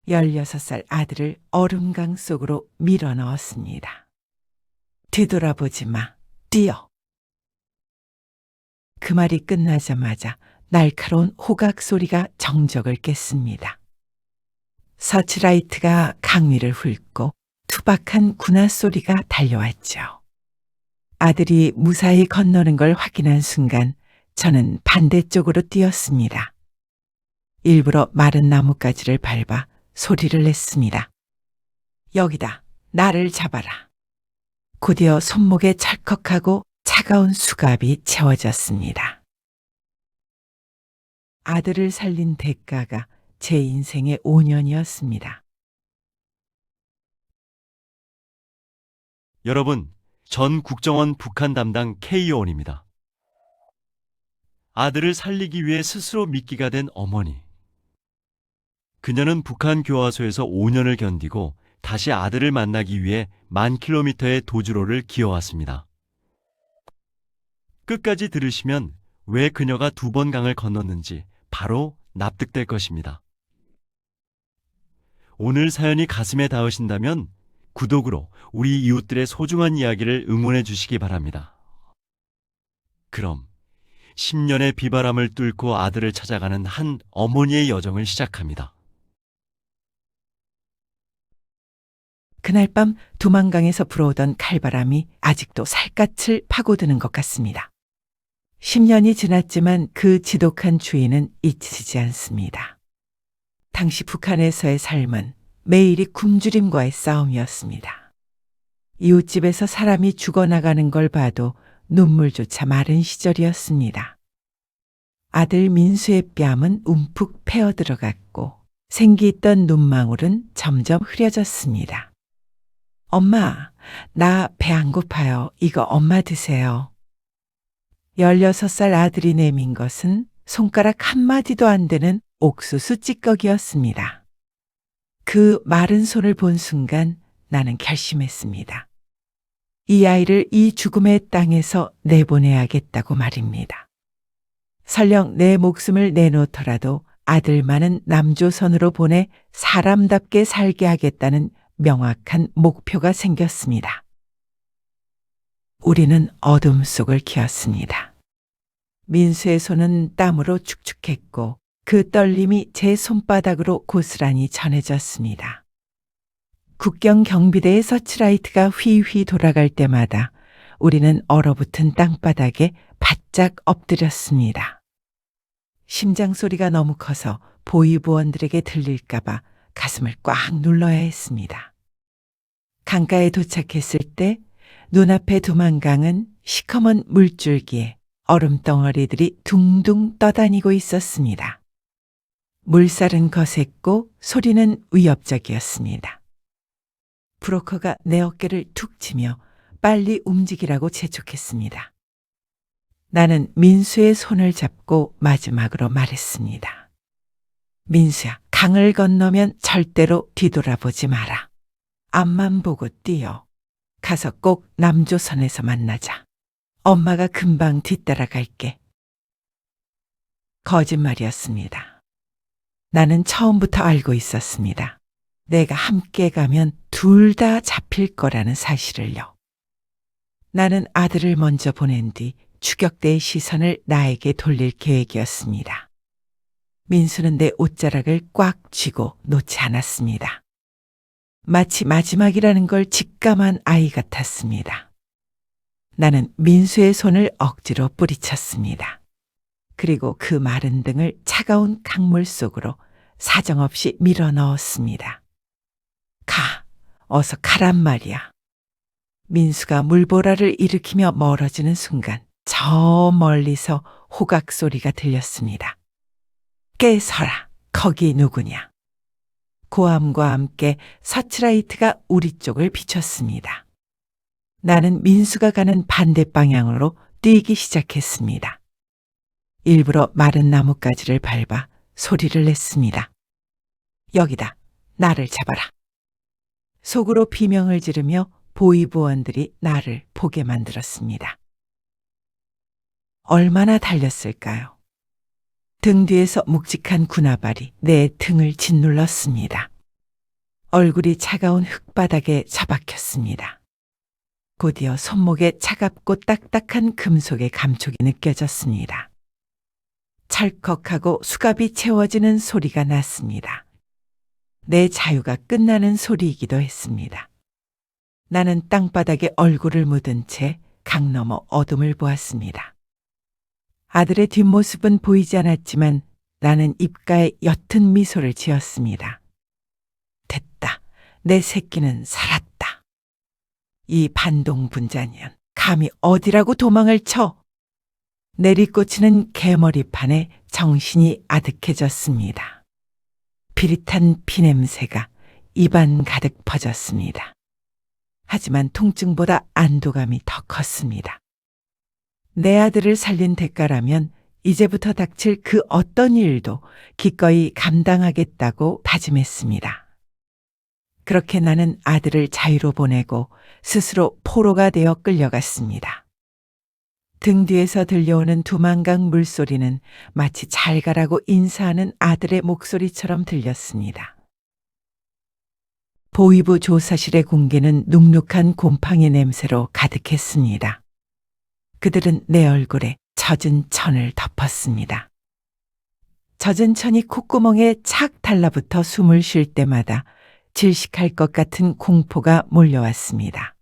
16살 아들을 얼음강 속으로 밀어 넣었습니다. 뒤돌아보지 마. 뛰어. 그 말이 끝나자마자 날카로운 호각 소리가 정적을 깼습니다. 서치라이트가 강 위를 훑고 투박한 군화 소리가 달려왔죠. 아들이 무사히 건너는 걸 확인한 순간 저는 반대쪽으로 뛰었습니다. 일부러 마른 나뭇가지를 밟아 소리를 냈습니다. 여기다. 나를 잡아라. 곧이어 손목에 찰컥하고 차가운 수갑이 채워졌습니다. 아들을 살린 대가가 제 인생의 5년이었습니다. 여러분, 전 국정원 북한 담당 K요원입니다. 아들을 살리기 위해 스스로 미끼가 된 어머니. 그녀는 북한 교화소에서 5년을 견디고 다시 아들을 만나기 위해 10,000km의 도주로를 기어왔습니다. 끝까지 들으시면 왜 그녀가 2번 강을 건넜는지 바로 납득될 것입니다. 오늘 사연이 가슴에 닿으신다면 구독으로 우리 이웃들의 소중한 이야기를 응원해 주시기 바랍니다. 그럼 10년의 비바람을 뚫고 아들을 찾아가는 한 어머니의 여정을 시작합니다. 그날 밤 두만강에서 불어오던 칼바람이 아직도 살갗을 파고드는 것 같습니다. 10년이 지났지만 그 지독한 주인은 잊히지 않습니다. 당시 북한에서의 삶은 매일이 굶주림과의 싸움이었습니다. 이웃집에서 사람이 죽어나가는 걸 봐도 눈물조차 마른 시절이었습니다. 아들 민수의 뺨은 움푹 패어 들어갔고 생기있던 눈망울은 점점 흐려졌습니다. 엄마, 나 배 안 고파요. 이거 엄마 드세요. 16살 아들이 내민 것은 손가락 한마디도 안 되는 옥수수 찌꺼기였습니다. 그 마른 손을 본 순간 나는 결심했습니다. 이 아이를 이 죽음의 땅에서 내보내야겠다고 말입니다. 설령 내 목숨을 내놓더라도 아들만은 남조선으로 보내 사람답게 살게 하겠다는 명확한 목표가 생겼습니다. 우리는 어둠 속을 기었습니다. 민수의 손은 땀으로 축축했고 그 떨림이 제 손바닥으로 고스란히 전해졌습니다. 국경 경비대의 서치라이트가 휘휘 돌아갈 때마다 우리는 얼어붙은 땅바닥에 바짝 엎드렸습니다. 심장 소리가 너무 커서 보위부원들에게 들릴까봐 가슴을 꽉 눌러야 했습니다. 강가에 도착했을 때 눈앞의 두만강은 시커먼 물줄기에 얼음덩어리들이 둥둥 떠다니고 있었습니다. 물살은 거셌고 소리는 위협적이었습니다. 브로커가 내 어깨를 툭 치며 빨리 움직이라고 재촉했습니다. 나는 민수의 손을 잡고 마지막으로 말했습니다. 민수야, 강을 건너면 절대로 뒤돌아보지 마라. 앞만 보고 뛰어. 가서 꼭 남조선에서 만나자. 엄마가 금방 뒤따라갈게. 거짓말이었습니다. 나는 처음부터 알고 있었습니다. 내가 함께 가면 둘 다 잡힐 거라는 사실을요. 나는 아들을 먼저 보낸 뒤 추격대의 시선을 나에게 돌릴 계획이었습니다. 민수는 내 옷자락을 꽉 쥐고 놓지 않았습니다. 마치 마지막이라는 걸 직감한 아이 같았습니다. 나는 민수의 손을 억지로 뿌리쳤습니다. 그리고 그 마른 등을 차가운 강물 속으로 사정없이 밀어 넣었습니다. 가, 어서 가란 말이야. 민수가 물보라를 일으키며 멀어지는 순간 저 멀리서 호각 소리가 들렸습니다. 깨서라, 거기 누구냐. 고함과 함께 서치라이트가 우리 쪽을 비췄습니다. 나는 민수가 가는 반대 방향으로 뛰기 시작했습니다. 일부러 마른 나뭇가지를 밟아 소리를 냈습니다. 여기다, 나를 잡아라. 속으로 비명을 지르며 보위부원들이 나를 보게 만들었습니다. 얼마나 달렸을까요? 등 뒤에서 묵직한 군화발이 내 등을 짓눌렀습니다. 얼굴이 차가운 흙바닥에 처박혔습니다. 곧이어 손목에 차갑고 딱딱한 금속의 감촉이 느껴졌습니다. 찰컥하고 수갑이 채워지는 소리가 났습니다. 내 자유가 끝나는 소리이기도 했습니다. 나는 땅바닥에 얼굴을 묻은 채 강 너머 어둠을 보았습니다. 아들의 뒷모습은 보이지 않았지만 나는 입가에 옅은 미소를 지었습니다. 됐다. 내 새끼는 살았다. 이 반동분자년 감히 어디라고 도망을 쳐. 내리꽂히는 개머리판에 정신이 아득해졌습니다. 비릿한 피냄새가 입안 가득 퍼졌습니다. 하지만 통증보다 안도감이 더 컸습니다. 내 아들을 살린 대가라면 이제부터 닥칠 그 어떤 일도 기꺼이 감당하겠다고 다짐했습니다. 그렇게 나는 아들을 자유로 보내고 스스로 포로가 되어 끌려갔습니다. 등 뒤에서 들려오는 두만강 물소리는 마치 잘 가라고 인사하는 아들의 목소리처럼 들렸습니다. 보위부 조사실의 공기는 눅눅한 곰팡이 냄새로 가득했습니다. 그들은 내 얼굴에 젖은 천을 덮었습니다. 젖은 천이 콧구멍에 착 달라붙어 숨을 쉴 때마다 질식할 것 같은 공포가 몰려왔습니다.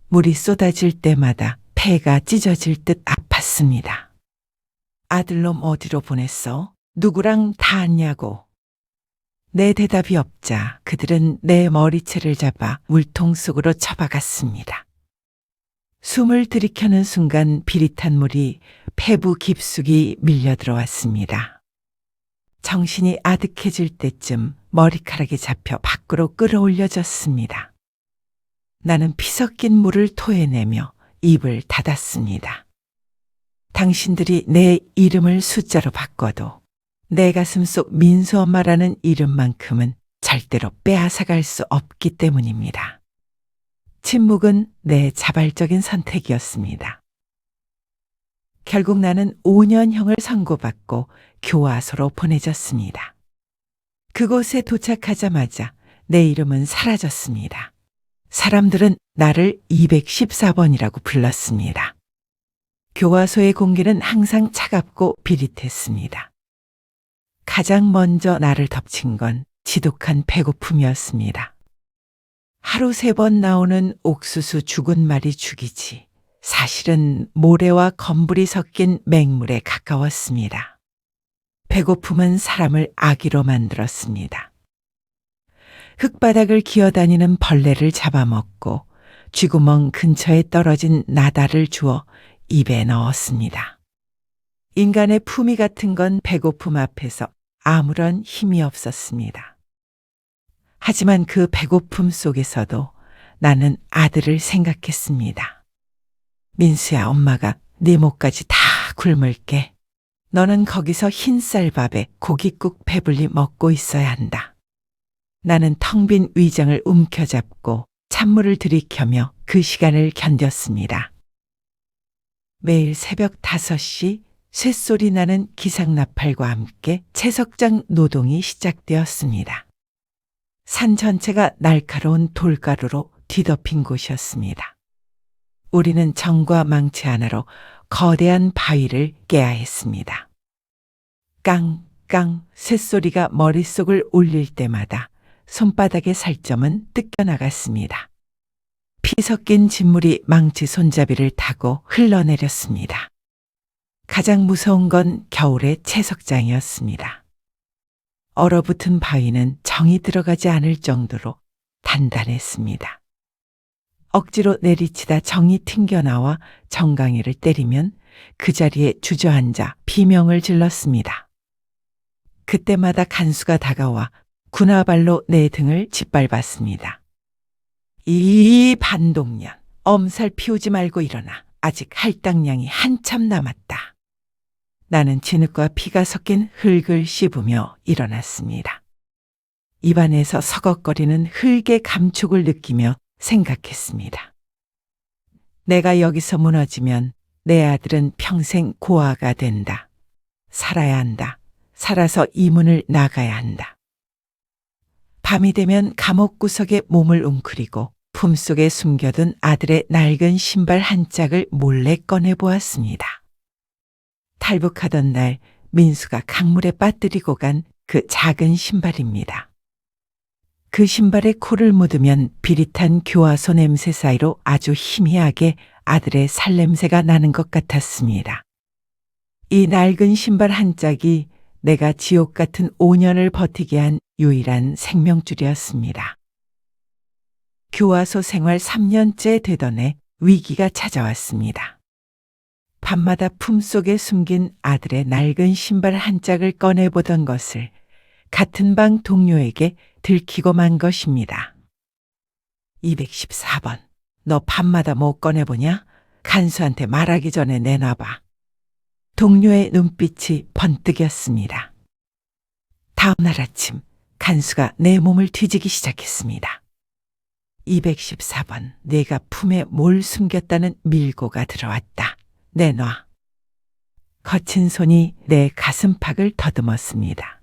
물이 쏟아질 때마다 폐가 찢어질 듯 아팠습니다. 아들놈 어디로 보냈어? 누구랑 닿았냐고. 내 대답이 없자 그들은 내 머리채를 잡아 물통 속으로 처박았습니다. 숨을 들이켜는 순간 비릿한 물이 폐부 깊숙이 밀려 들어왔습니다. 정신이 아득해질 때쯤 머리카락이 잡혀 밖으로 끌어올려졌습니다. 나는 피 섞인 물을 토해내며 입을 닫았습니다. 당신들이 내 이름을 숫자로 바꿔도 내 가슴 속 민수 엄마라는 이름만큼은 절대로 빼앗아갈 수 없기 때문입니다. 침묵은 내 자발적인 선택이었습니다. 결국 나는 5년형을 선고받고 교화소로 보내졌습니다. 그곳에 도착하자마자 내 이름은 사라졌습니다. 사람들은 나를 214번이라고 불렀습니다. 교화소의 공기는 항상 차갑고 비릿했습니다. 가장 먼저 나를 덮친 건 지독한 배고픔이었습니다. 하루 3번 나오는 옥수수 죽은 말이 죽이지 사실은 모래와 검불이 섞인 맹물에 가까웠습니다. 배고픔은 사람을 아기로 만들었습니다. 흙바닥을 기어다니는 벌레를 잡아먹고 쥐구멍 근처에 떨어진 나다를 주워 입에 넣었습니다. 인간의 품위 같은 건 배고픔 앞에서 아무런 힘이 없었습니다. 하지만 그 배고픔 속에서도 나는 아들을 생각했습니다. 민수야, 엄마가 네 목까지 다 굶을게. 너는 거기서 흰쌀밥에 고깃국 배불리 먹고 있어야 한다. 나는 텅 빈 위장을 움켜잡고 찬물을 들이켜며 그 시간을 견뎠습니다. 매일 새벽 5시 쇳소리 나는 기상나팔과 함께 채석장 노동이 시작되었습니다. 산 전체가 날카로운 돌가루로 뒤덮인 곳이었습니다. 우리는 정과 망치 하나로 거대한 바위를 깨야 했습니다. 깡깡 쇳소리가 머릿속을 울릴 때마다 손바닥의 살점은 뜯겨나갔습니다. 피 섞인 진물이 망치 손잡이를 타고 흘러내렸습니다. 가장 무서운 건 겨울의 채석장이었습니다. 얼어붙은 바위는 정이 들어가지 않을 정도로 단단했습니다. 억지로 내리치다 정이 튕겨나와 정강이를 때리면 그 자리에 주저앉아 비명을 질렀습니다. 그때마다 간수가 다가와 군화발로 내 등을 짓밟았습니다. 이 반동년, 엄살 피우지 말고 일어나. 아직 할당량이 한참 남았다. 나는 진흙과 피가 섞인 흙을 씹으며 일어났습니다. 입안에서 서걱거리는 흙의 감촉을 느끼며 생각했습니다. 내가 여기서 무너지면 내 아들은 평생 고아가 된다. 살아야 한다. 살아서 이 문을 나가야 한다. 밤이 되면 감옥 구석에 몸을 웅크리고 품속에 숨겨둔 아들의 낡은 신발 한 짝을 몰래 꺼내 보았습니다. 탈북하던 날 민수가 강물에 빠뜨리고 간 그 작은 신발입니다. 그 신발에 코를 묻으면 비릿한 교화소 냄새 사이로 아주 희미하게 아들의 살냄새가 나는 것 같았습니다. 이 낡은 신발 한 짝이 내가 지옥 같은 5년을 버티게 한 유일한 생명줄이었습니다. 교화소 생활 3년째 되던 해 위기가 찾아왔습니다. 밤마다 품속에 숨긴 아들의 낡은 신발 한 짝을 꺼내보던 것을 같은 방 동료에게 들키고 만 것입니다. 214번. 너 밤마다 못 꺼내보냐? 간수한테 말하기 전에 내놔봐. 동료의 눈빛이 번뜩였습니다. 다음 날 아침 간수가 내 몸을 뒤지기 시작했습니다. 214번. 내가 품에 뭘 숨겼다는 밀고가 들어왔다. 내놔. 거친 손이 내 가슴팍을 더듬었습니다.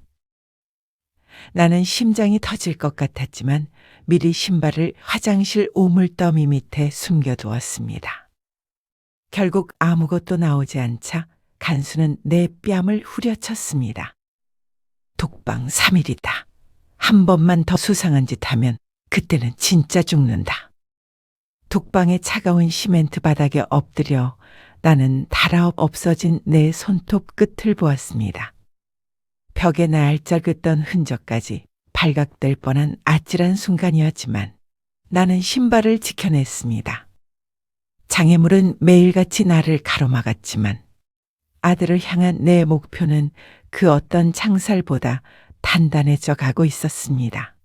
나는 심장이 터질 것 같았지만 미리 신발을 화장실 오물더미 밑에 숨겨두었습니다. 결국 아무것도 나오지 않자 간수는 내 뺨을 후려쳤습니다. 독방 3일이다. 한 번만 더 수상한 짓 하면 그때는 진짜 죽는다. 독방의 차가운 시멘트 바닥에 엎드려 나는 달아 없어진 내 손톱 끝을 보았습니다. 벽에 날짜긋던 흔적까지 발각될 뻔한 아찔한 순간이었지만 나는 신발을 지켜냈습니다. 장애물은 매일같이 나를 가로막았지만 아들을 향한 내 목표는 그 어떤 창살보다 단단해져 가고 있었습니다.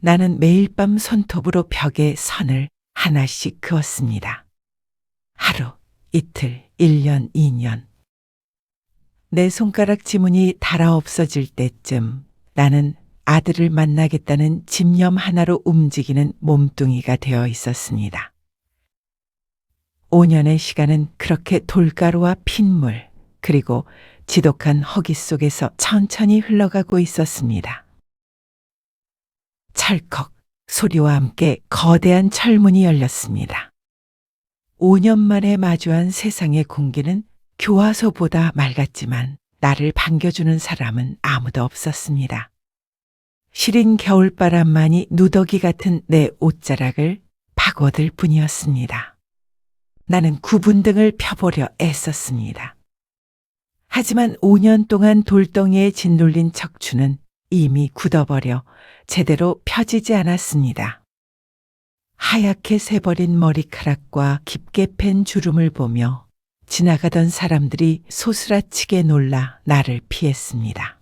나는 매일 밤 손톱으로 벽에 선을 하나씩 그었습니다. 하루, 이틀, 1년, 2년. 내 손가락 지문이 닳아 없어질 때쯤 나는 아들을 만나겠다는 집념 하나로 움직이는 몸뚱이가 되어 있었습니다. 5년의 시간은 그렇게 돌가루와 핏물 그리고 지독한 허기 속에서 천천히 흘러가고 있었습니다. 철컥 소리와 함께 거대한 철문이 열렸습니다. 5년 만에 마주한 세상의 공기는 교화소보다 맑았지만 나를 반겨주는 사람은 아무도 없었습니다. 시린 겨울바람만이 누더기 같은 내 옷자락을 파고들 뿐이었습니다. 나는 구분등을 펴보려 애썼습니다. 하지만 5년 동안 돌덩이에 짓눌린 척추는 이미 굳어버려 제대로 펴지지 않았습니다. 하얗게 새버린 머리카락과 깊게 팬 주름을 보며 지나가던 사람들이 소스라치게 놀라 나를 피했습니다.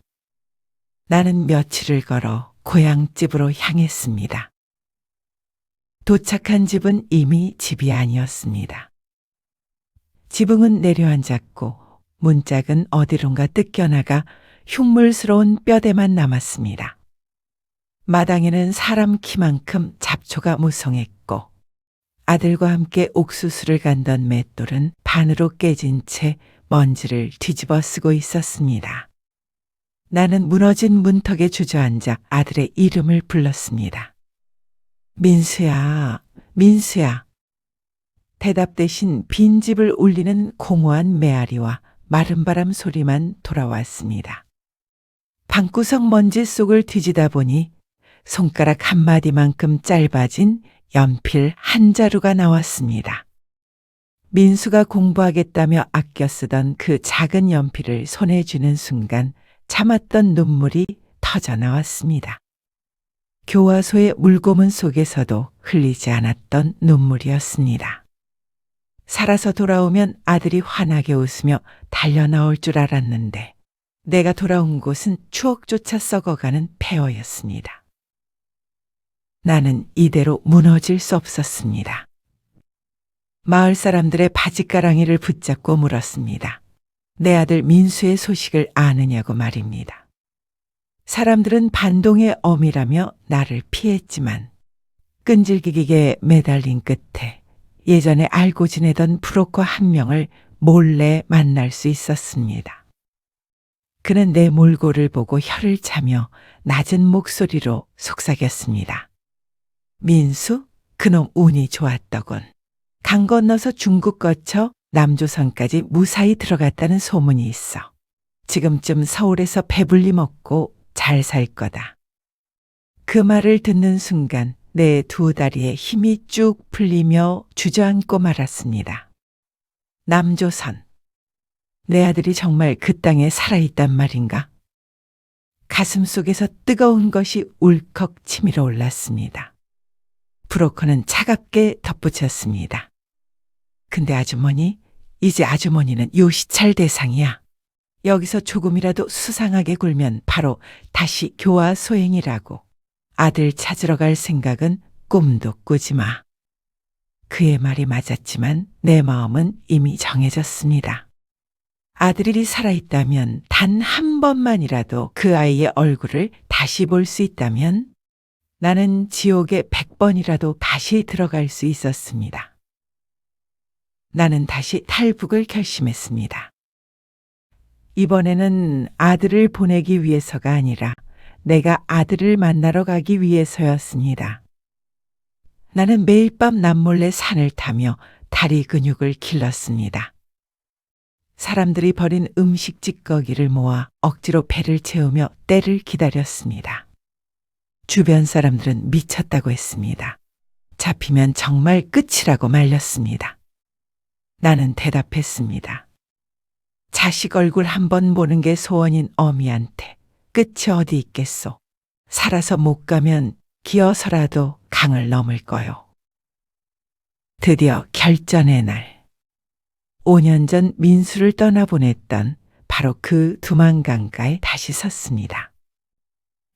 나는 며칠을 걸어 고향집으로 향했습니다. 도착한 집은 이미 집이 아니었습니다. 지붕은 내려앉았고 문짝은 어디론가 뜯겨나가 흉물스러운 뼈대만 남았습니다. 마당에는 사람 키만큼 잡초가 무성했고 아들과 함께 옥수수를 간던 맷돌은 반으로 깨진 채 먼지를 뒤집어 쓰고 있었습니다. 나는 무너진 문턱에 주저앉아 아들의 이름을 불렀습니다. 민수야, 민수야. 대답 대신 빈집을 울리는 공허한 메아리와 마른 바람 소리만 돌아왔습니다. 방구석 먼지 속을 뒤지다 보니 손가락 한마디만큼 짧아진 연필 한 자루가 나왔습니다. 민수가 공부하겠다며 아껴 쓰던 그 작은 연필을 손에 쥐는 순간 참았던 눈물이 터져 나왔습니다. 교화소의 물고문 속에서도 흘리지 않았던 눈물이었습니다. 살아서 돌아오면 아들이 환하게 웃으며 달려나올 줄 알았는데 내가 돌아온 곳은 추억조차 썩어가는 폐허였습니다. 나는 이대로 무너질 수 없었습니다. 마을 사람들의 바지가랑이를 붙잡고 물었습니다. 내 아들 민수의 소식을 아느냐고 말입니다. 사람들은 반동의 어미라며 나를 피했지만 끈질기게 매달린 끝에 예전에 알고 지내던 브로커 한 명을 몰래 만날 수 있었습니다. 그는 내 몰골을 보고 혀를 차며 낮은 목소리로 속삭였습니다. 민수, 그놈 운이 좋았더군. 강 건너서 중국 거쳐 남조선까지 무사히 들어갔다는 소문이 있어. 지금쯤 서울에서 배불리 먹고 잘 살 거다. 그 말을 듣는 순간 내 두 다리에 힘이 쭉 풀리며 주저앉고 말았습니다. 남조선. 내 아들이 정말 그 땅에 살아있단 말인가? 가슴 속에서 뜨거운 것이 울컥 치밀어 올랐습니다. 브로커는 차갑게 덧붙였습니다. 근데 아주머니, 이제 아주머니는 요시찰 대상이야. 여기서 조금이라도 수상하게 굴면 바로 다시 교화 소행이라고. 아들 찾으러 갈 생각은 꿈도 꾸지 마. 그의 말이 맞았지만 내 마음은 이미 정해졌습니다. 아들이 살아있다면 단 한 번만이라도 그 아이의 얼굴을 다시 볼 수 있다면 나는 지옥에 100번이라도 다시 들어갈 수 있었습니다. 나는 다시 탈북을 결심했습니다. 이번에는 아들을 보내기 위해서가 아니라 내가 아들을 만나러 가기 위해서였습니다. 나는 매일 밤 남몰래 산을 타며 다리 근육을 길렀습니다. 사람들이 버린 음식 찌꺼기를 모아 억지로 배를 채우며 때를 기다렸습니다. 주변 사람들은 미쳤다고 했습니다. 잡히면 정말 끝이라고 말렸습니다. 나는 대답했습니다. 자식 얼굴 한번 보는 게 소원인 어미한테 끝이 어디 있겠소. 살아서 못 가면 기어서라도 강을 넘을 거요. 드디어 결전의 날. 5년 전 민수를 떠나보냈던 바로 그 두만강가에 다시 섰습니다.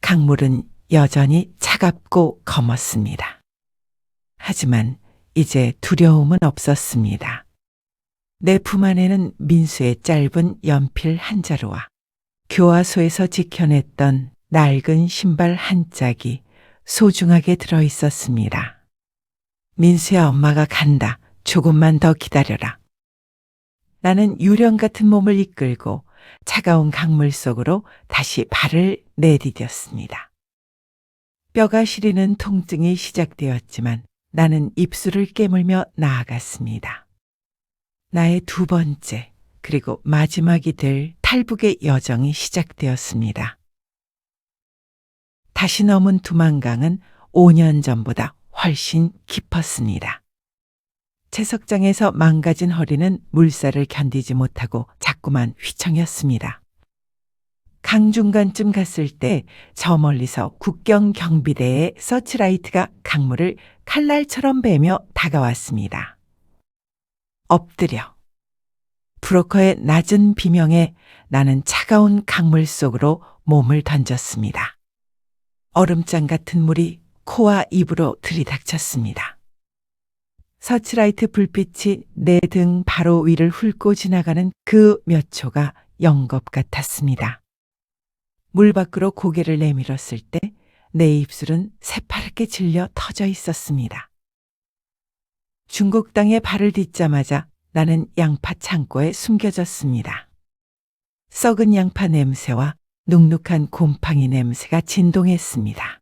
강물은 여전히 차갑고 검었습니다. 하지만 이제 두려움은 없었습니다. 내 품 안에는 민수의 짧은 연필 한 자루와 교화소에서 지켜냈던 낡은 신발 한 짝이 소중하게 들어 있었습니다. 민수야, 엄마가 간다. 조금만 더 기다려라. 나는 유령 같은 몸을 이끌고 차가운 강물 속으로 다시 발을 내디뎠습니다. 뼈가 시리는 통증이 시작되었지만 나는 입술을 깨물며 나아갔습니다. 나의 두 번째 그리고 마지막이 될 탈북의 여정이 시작되었습니다. 다시 넘은 두만강은 5년 전보다 훨씬 깊었습니다. 채석장에서 망가진 허리는 물살을 견디지 못하고 자꾸만 휘청였습니다. 강 중간쯤 갔을 때 저 멀리서 국경 경비대의 서치라이트가 강물을 칼날처럼 베며 다가왔습니다. 엎드려. 브로커의 낮은 비명에 나는 차가운 강물 속으로 몸을 던졌습니다. 얼음장 같은 물이 코와 입으로 들이닥쳤습니다. 서치라이트 불빛이 내 등 바로 위를 훑고 지나가는 그 몇 초가 영겁 같았습니다. 물 밖으로 고개를 내밀었을 때 내 입술은 새파랗게 질려 터져 있었습니다. 중국 땅에 발을 딛자마자 나는 양파 창고에 숨겨졌습니다. 썩은 양파 냄새와 눅눅한 곰팡이 냄새가 진동했습니다.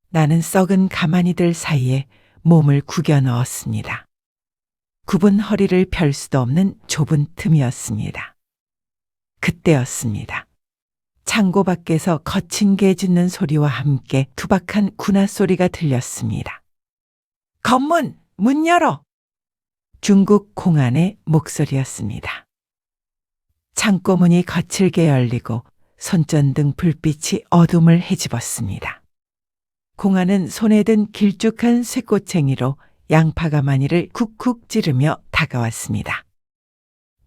나는 썩은 가마니들 사이에 몸을 구겨 넣었습니다. 굽은 허리를 펼 수도 없는 좁은 틈이었습니다. 그때였습니다. 창고 밖에서 거친 개 짖는 소리와 함께 투박한 군화 소리가 들렸습니다. 검문! 문 열어! 중국 공안의 목소리였습니다. 창고 문이 거칠게 열리고 손전등 불빛이 어둠을 헤집었습니다. 공안은 손에 든 길쭉한 쇠꼬챙이로 양파 가마니를 쿡쿡 찌르며 다가왔습니다.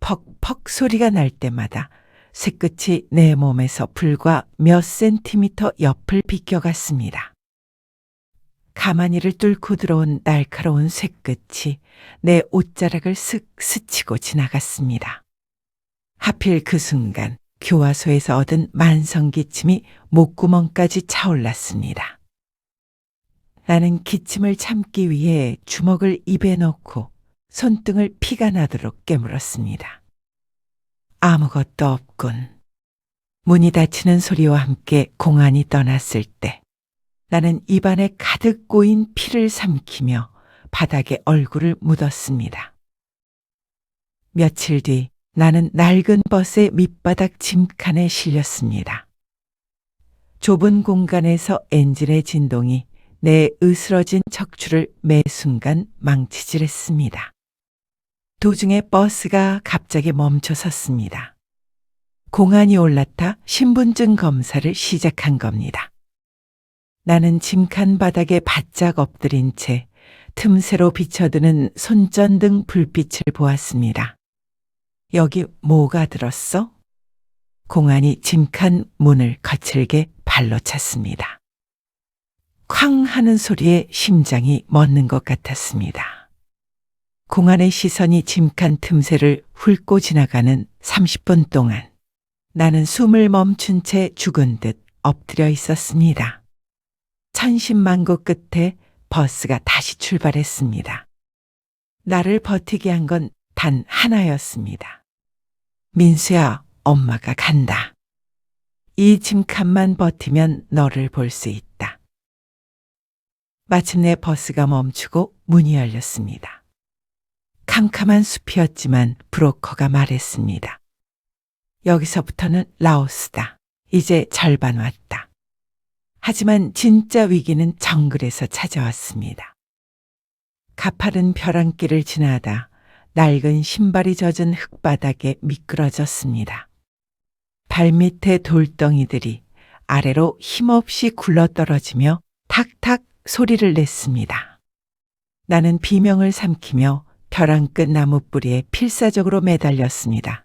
퍽퍽 소리가 날 때마다 쇠끝이 내 몸에서 불과 몇 센티미터 옆을 비껴갔습니다. 가마니를 뚫고 들어온 날카로운 쇠끝이 내 옷자락을 슥 스치고 지나갔습니다. 하필 그 순간 교화소에서 얻은 만성기침이 목구멍까지 차올랐습니다. 나는 기침을 참기 위해 주먹을 입에 넣고 손등을 피가 나도록 깨물었습니다. 아무것도 없군. 문이 닫히는 소리와 함께 공안이 떠났을 때 나는 입안에 가득 고인 피를 삼키며 바닥에 얼굴을 묻었습니다. 며칠 뒤 나는 낡은 버스의 밑바닥 짐칸에 실렸습니다. 좁은 공간에서 엔진의 진동이 내 으스러진 척추를 매 순간 망치질했습니다. 도중에 버스가 갑자기 멈춰 섰습니다. 공안이 올라타 신분증 검사를 시작한 겁니다. 나는 짐칸 바닥에 바짝 엎드린 채 틈새로 비쳐드는 손전등 불빛을 보았습니다. 여기 뭐가 들었어? 공안이 짐칸 문을 거칠게 발로 찼습니다. 쾅 하는 소리에 심장이 멎는 것 같았습니다. 공안의 시선이 짐칸 틈새를 훑고 지나가는 30분 동안 나는 숨을 멈춘 채 죽은 듯 엎드려 있었습니다. 천신만고 끝에 버스가 다시 출발했습니다. 나를 버티게 한 건 단 하나였습니다. 민수야, 엄마가 간다. 이 짐칸만 버티면 너를 볼 수 있다. 마침내 버스가 멈추고 문이 열렸습니다. 캄캄한 숲이었지만 브로커가 말했습니다. 여기서부터는 라오스다. 이제 절반 왔다. 하지만 진짜 위기는 정글에서 찾아왔습니다. 가파른 벼랑길을 지나다 낡은 신발이 젖은 흙바닥에 미끄러졌습니다. 발밑에 돌덩이들이 아래로 힘없이 굴러떨어지며 탁탁 소리를 냈습니다. 나는 비명을 삼키며 벼랑 끝 나무 뿌리에 필사적으로 매달렸습니다.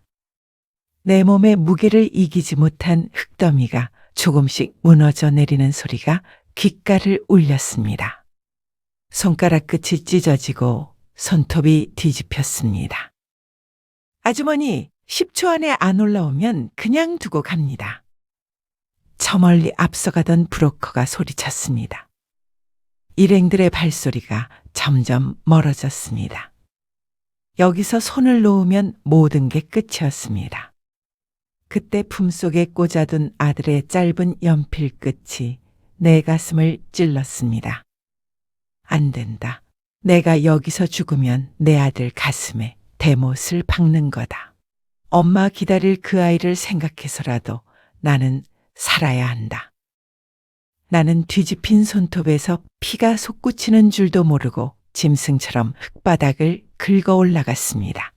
내 몸의 무게를 이기지 못한 흙더미가 조금씩 무너져 내리는 소리가 귓가를 울렸습니다. 손가락 끝이 찢어지고 손톱이 뒤집혔습니다. 아주머니, 10초 안에 안 올라오면 그냥 두고 갑니다. 저 멀리 앞서가던 브로커가 소리쳤습니다. 일행들의 발소리가 점점 멀어졌습니다. 여기서 손을 놓으면 모든 게 끝이었습니다. 그때 품속에 꽂아둔 아들의 짧은 연필 끝이 내 가슴을 찔렀습니다. 안 된다. 내가 여기서 죽으면 내 아들 가슴에 대못을 박는 거다. 엄마 기다릴 그 아이를 생각해서라도 나는 살아야 한다. 나는 뒤집힌 손톱에서 피가 솟구치는 줄도 모르고 짐승처럼 흙바닥을 긁어 올라갔습니다.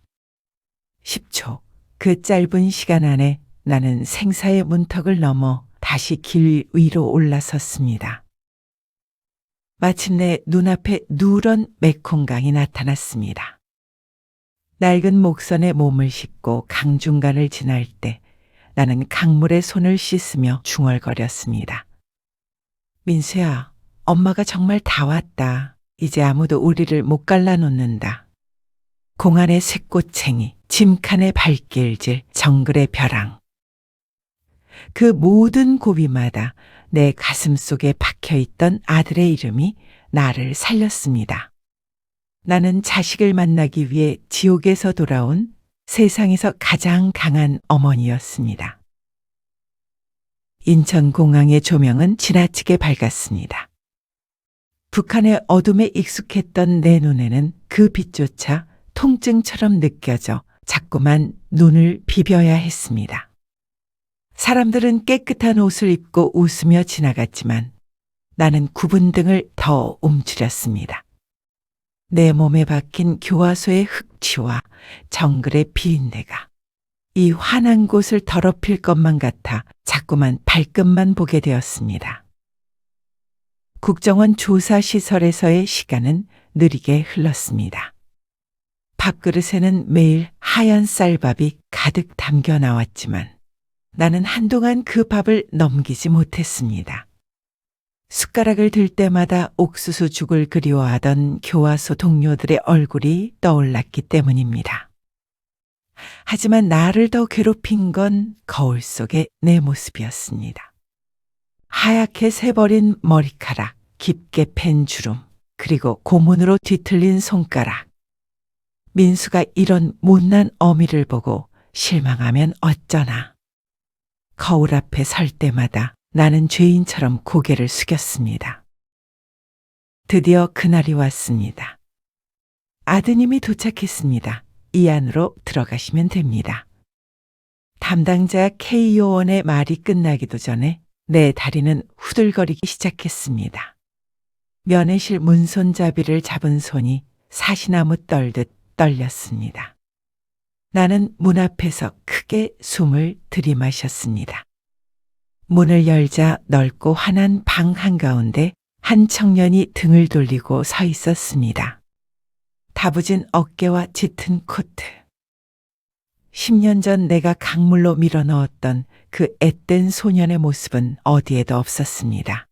10초, 그 짧은 시간 안에 나는 생사의 문턱을 넘어 다시 길 위로 올라섰습니다. 마침내 눈앞에 누런 메콩강이 나타났습니다. 낡은 목선에 몸을 싣고 강 중간을 지날 때 나는 강물에 손을 씻으며 중얼거렸습니다. 민수야, 엄마가 정말 다 왔다. 이제 아무도 우리를 못 갈라놓는다. 공안의 쇠꼬챙이, 짐칸의 발길질, 정글의 벼랑. 그 모든 고비마다 내 가슴 속에 박혀있던 아들의 이름이 나를 살렸습니다. 나는 자식을 만나기 위해 지옥에서 돌아온 세상에서 가장 강한 어머니였습니다. 인천공항의 조명은 지나치게 밝았습니다. 북한의 어둠에 익숙했던 내 눈에는 그 빛조차 통증처럼 느껴져 자꾸만 눈을 비벼야 했습니다. 사람들은 깨끗한 옷을 입고 웃으며 지나갔지만 나는 굽은 등을 더 움츠렸습니다. 내 몸에 박힌 교화소의 흙취와 정글의 비린내가 이 환한 곳을 더럽힐 것만 같아 자꾸만 발끝만 보게 되었습니다. 국정원 조사시설에서의 시간은 느리게 흘렀습니다. 밥그릇에는 매일 하얀 쌀밥이 가득 담겨 나왔지만 나는 한동안 그 밥을 넘기지 못했습니다. 숟가락을 들 때마다 옥수수 죽을 그리워하던 교화소 동료들의 얼굴이 떠올랐기 때문입니다. 하지만 나를 더 괴롭힌 건 거울 속의 내 모습이었습니다. 하얗게 새버린 머리카락, 깊게 팬 주름, 그리고 고문으로 뒤틀린 손가락. 민수가 이런 못난 어미를 보고 실망하면 어쩌나. 거울 앞에 설 때마다 나는 죄인처럼 고개를 숙였습니다. 드디어 그날이 왔습니다. 아드님이 도착했습니다. 이 안으로 들어가시면 됩니다. 담당자 K 요원의 말이 끝나기도 전에 내 다리는 후들거리기 시작했습니다. 면회실 문손잡이를 잡은 손이 사시나무 떨듯 떨렸습니다. 나는 문 앞에서 크게 숨을 들이마셨습니다. 문을 열자 넓고 환한 방 한가운데 한 청년이 등을 돌리고 서 있었습니다. 다부진 어깨와 짙은 코트. 10년 전 내가 강물로 밀어넣었던 그 앳된 소년의 모습은 어디에도 없었습니다.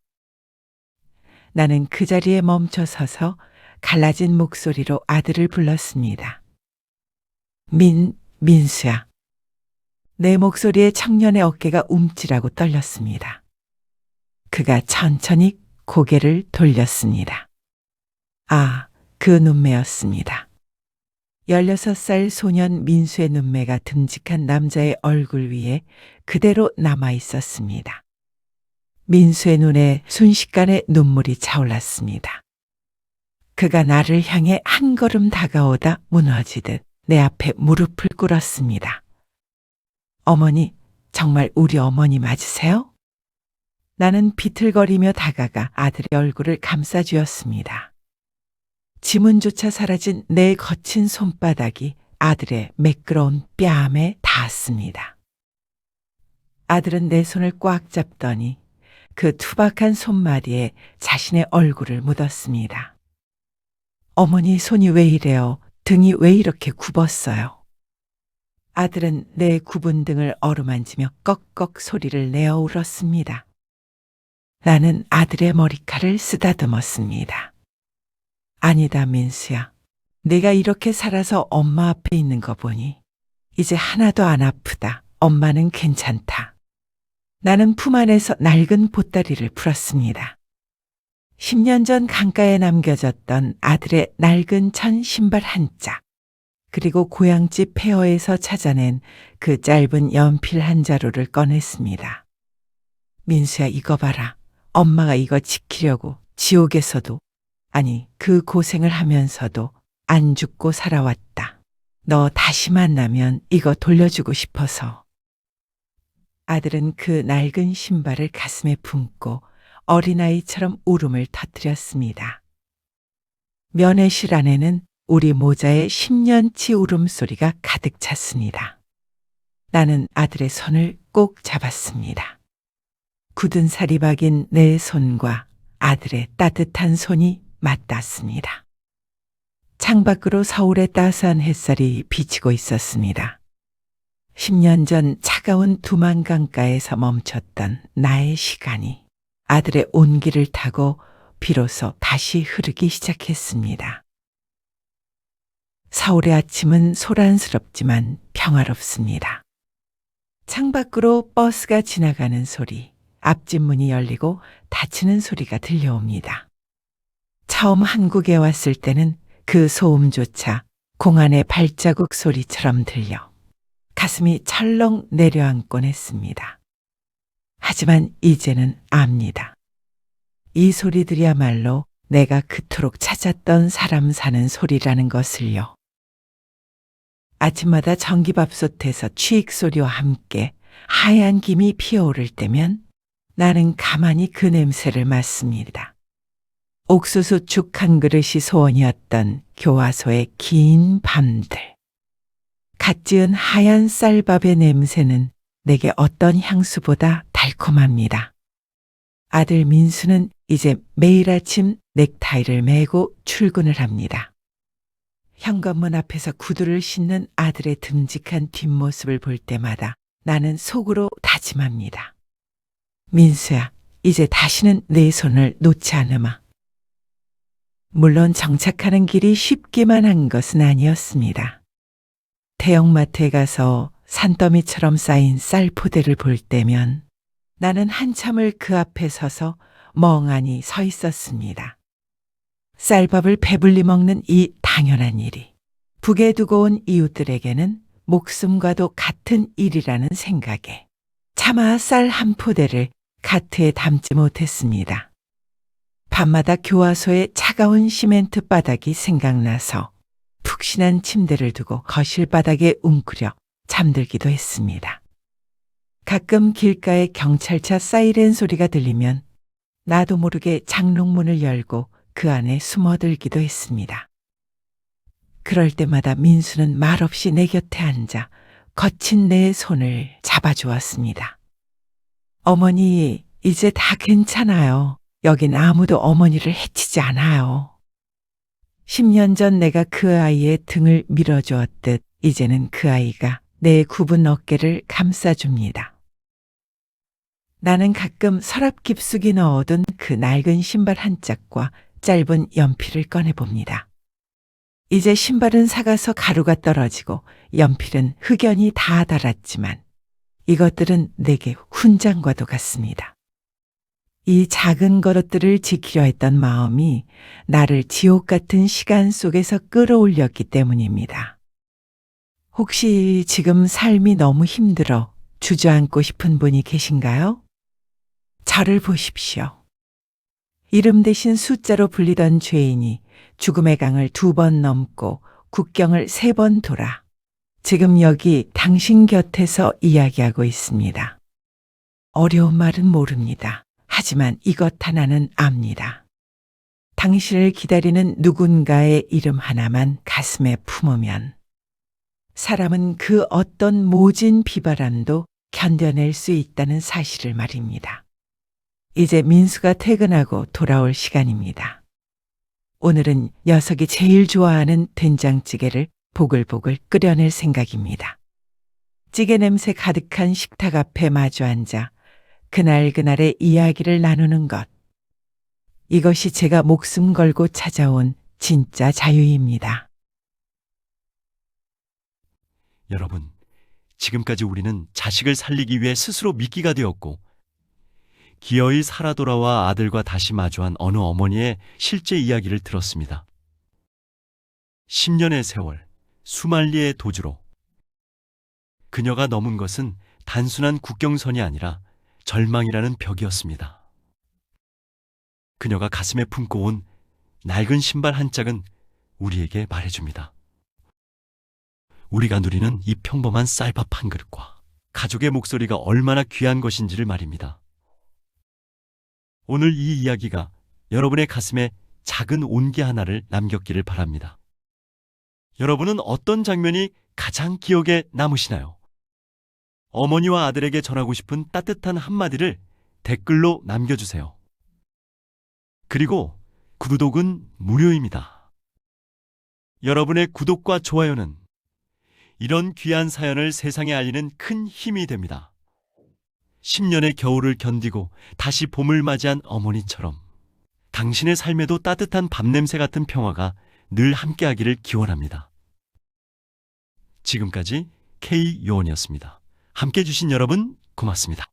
나는 그 자리에 멈춰 서서 갈라진 목소리로 아들을 불렀습니다. 민수야. 내 목소리에 청년의 어깨가 움찔하고 떨렸습니다. 그가 천천히 고개를 돌렸습니다. 아, 그 눈매였습니다. 16살 소년 민수의 눈매가 듬직한 남자의 얼굴 위에 그대로 남아 있었습니다. 민수의 눈에 순식간에 눈물이 차올랐습니다. 그가 나를 향해 한 걸음 다가오다 무너지듯 내 앞에 무릎을 꿇었습니다. 어머니, 정말 우리 어머니 맞으세요? 나는 비틀거리며 다가가 아들의 얼굴을 감싸주었습니다. 지문조차 사라진 내 거친 손바닥이 아들의 매끄러운 뺨에 닿았습니다. 아들은 내 손을 꽉 잡더니 그 투박한 손마디에 자신의 얼굴을 묻었습니다. 어머니 손이 왜 이래요? 등이 왜 이렇게 굽었어요? 아들은 내 굽은 등을 어루만지며 꺽꺽 소리를 내어 울었습니다. 나는 아들의 머리칼을 쓰다듬었습니다. 아니다, 민수야. 네가 이렇게 살아서 엄마 앞에 있는 거 보니 이제 하나도 안 아프다. 엄마는 괜찮다. 나는 품 안에서 낡은 보따리를 풀었습니다. 10년 전 강가에 남겨졌던 아들의 낡은 천 신발 한 짝, 그리고 고향집 폐허에서 찾아낸 그 짧은 연필 한 자루를 꺼냈습니다. 민수야, 이거 봐라. 엄마가 이거 지키려고 지옥에서도, 아니 그 고생을 하면서도 안 죽고 살아왔다. 너 다시 만나면 이거 돌려주고 싶어서. 아들은 그 낡은 신발을 가슴에 품고 어린아이처럼 울음을 터뜨렸습니다. 면회실 안에는 우리 모자의 10년치 울음소리가 가득 찼습니다. 나는 아들의 손을 꼭 잡았습니다. 굳은 살이 박인 내 손과 아들의 따뜻한 손이 맞닿았습니다. 창밖으로 서울의 따스한 햇살이 비치고 있었습니다. 10년 전 차가운 두만강가에서 멈췄던 나의 시간이 아들의 온기를 타고 비로소 다시 흐르기 시작했습니다. 서울의 아침은 소란스럽지만 평화롭습니다. 창밖으로 버스가 지나가는 소리, 앞집 문이 열리고 닫히는 소리가 들려옵니다. 처음 한국에 왔을 때는 그 소음조차 공안의 발자국 소리처럼 들려 가슴이 철렁 내려앉곤 했습니다. 하지만 이제는 압니다. 이 소리들이야말로 내가 그토록 찾았던 사람 사는 소리라는 것을요. 아침마다 전기밥솥에서 취익 소리와 함께 하얀 김이 피어오를 때면 나는 가만히 그 냄새를 맡습니다. 옥수수 죽 한 그릇이 소원이었던 교화소의 긴 밤들. 갓 지은 하얀 쌀밥의 냄새는 내게 어떤 향수보다 달콤합니다. 아들 민수는 이제 매일 아침 넥타이를 매고 출근을 합니다. 현관문 앞에서 구두를 신는 아들의 듬직한 뒷모습을 볼 때마다 나는 속으로 다짐합니다. 민수야, 이제 다시는 내 손을 놓지 않으마. 물론 정착하는 길이 쉽기만 한 것은 아니었습니다. 대형마트에 가서 산더미처럼 쌓인 쌀 포대를 볼 때면 나는 한참을 그 앞에 서서 멍하니 서 있었습니다. 쌀밥을 배불리 먹는 이 당연한 일이 북에 두고 온 이웃들에게는 목숨과도 같은 일이라는 생각에 차마 쌀 한 포대를 카트에 담지 못했습니다. 밤마다 교화소의 차가운 시멘트 바닥이 생각나서 푹신한 침대를 두고 거실 바닥에 웅크려 잠들기도 했습니다. 가끔 길가에 경찰차 사이렌 소리가 들리면 나도 모르게 장롱문을 열고 그 안에 숨어들기도 했습니다. 그럴 때마다 민수는 말없이 내 곁에 앉아 거친 내 손을 잡아주었습니다. 어머니, 이제 다 괜찮아요. 여긴 아무도 어머니를 해치지 않아요. 10년 전 내가 그 아이의 등을 밀어주었듯 이제는 그 아이가 내 굽은 어깨를 감싸줍니다. 나는 가끔 서랍 깊숙이 넣어둔 그 낡은 신발 한 짝과 짧은 연필을 꺼내봅니다. 이제 신발은 삭아서 가루가 떨어지고 연필은 흑연이 다 닳았지만 이것들은 내게 훈장과도 같습니다. 이 작은 그릇들을 지키려 했던 마음이 나를 지옥 같은 시간 속에서 끌어올렸기 때문입니다. 혹시 지금 삶이 너무 힘들어 주저앉고 싶은 분이 계신가요? 저를 보십시오. 이름 대신 숫자로 불리던 죄인이 죽음의 강을 2번 넘고 국경을 3번 돌아 지금 여기 당신 곁에서 이야기하고 있습니다. 어려운 말은 모릅니다. 하지만 이것 하나는 압니다. 당신을 기다리는 누군가의 이름 하나만 가슴에 품으면 사람은 그 어떤 모진 비바람도 견뎌낼 수 있다는 사실을 말입니다. 이제 민수가 퇴근하고 돌아올 시간입니다. 오늘은 녀석이 제일 좋아하는 된장찌개를 보글보글 끓여낼 생각입니다. 찌개 냄새 가득한 식탁 앞에 마주 앉아 그날그날의 이야기를 나누는 것. 이것이 제가 목숨 걸고 찾아온 진짜 자유입니다. 여러분, 지금까지 우리는 자식을 살리기 위해 스스로 미끼가 되었고 기어이 살아 돌아와 아들과 다시 마주한 어느 어머니의 실제 이야기를 들었습니다. 10년의 세월, 수만리의 도주로 그녀가 넘은 것은 단순한 국경선이 아니라 절망이라는 벽이었습니다. 그녀가 가슴에 품고 온 낡은 신발 한 짝은 우리에게 말해줍니다. 우리가 누리는 이 평범한 쌀밥 한 그릇과 가족의 목소리가 얼마나 귀한 것인지를 말입니다. 오늘 이 이야기가 여러분의 가슴에 작은 온기 하나를 남겼기를 바랍니다. 여러분은 어떤 장면이 가장 기억에 남으시나요? 어머니와 아들에게 전하고 싶은 따뜻한 한마디를 댓글로 남겨주세요. 그리고 구독은 무료입니다. 여러분의 구독과 좋아요는 이런 귀한 사연을 세상에 알리는 큰 힘이 됩니다. 10년의 겨울을 견디고 다시 봄을 맞이한 어머니처럼 당신의 삶에도 따뜻한 밤냄새 같은 평화가 늘 함께하기를 기원합니다. 지금까지 K요원이었습니다. 함께해 주신 여러분 고맙습니다.